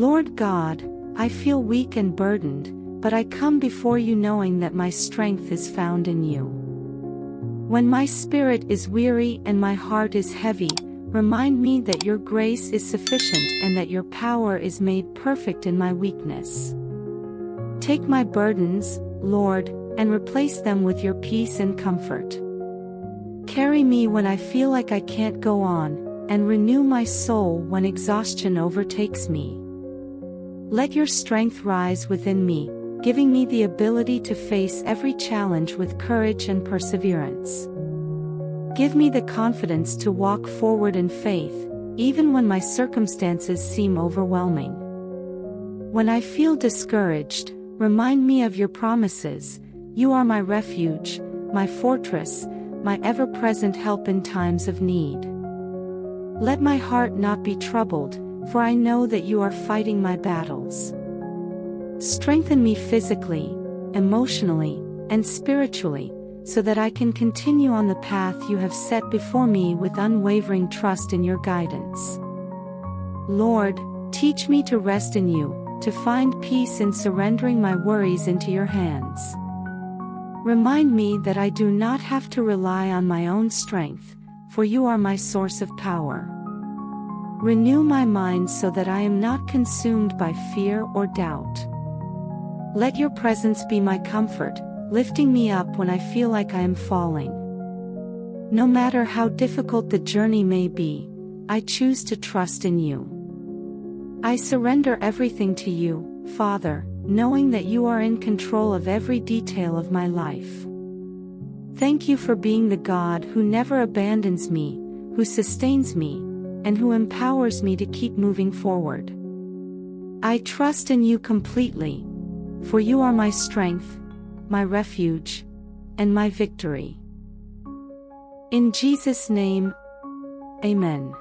Lord God, I feel weak and burdened, but I come before you knowing that my strength is found in you. When my spirit is weary and my heart is heavy, remind me that your grace is sufficient and that your power is made perfect in my weakness. Take my burdens, Lord, and replace them with your peace and comfort. Carry me when I feel like I can't go on, and renew my soul when exhaustion overtakes me. Let your strength rise within me, giving me the ability to face every challenge with courage and perseverance. Give me the confidence to walk forward in faith, even when my circumstances seem overwhelming. When I feel discouraged, remind me of your promises. You are my refuge, my fortress, my ever-present help in times of need. Let my heart not be troubled, for I know that you are fighting my battles. Strengthen me physically, emotionally, and spiritually, so that I can continue on the path you have set before me with unwavering trust in your guidance. Lord, teach me to rest in you, to find peace in surrendering my worries into your hands. Remind me that I do not have to rely on my own strength, for you are my source of power. Renew my mind so that I am not consumed by fear or doubt. Let your presence be my comfort, lifting me up when I feel like I am falling. No matter how difficult the journey may be, I choose to trust in you. I surrender everything to you, Father, knowing that you are in control of every detail of my life. Thank you for being the God who never abandons me, who sustains me, and who empowers me to keep moving forward. I trust in you completely, for you are my strength, my refuge, and my victory. In Jesus' name, Amen.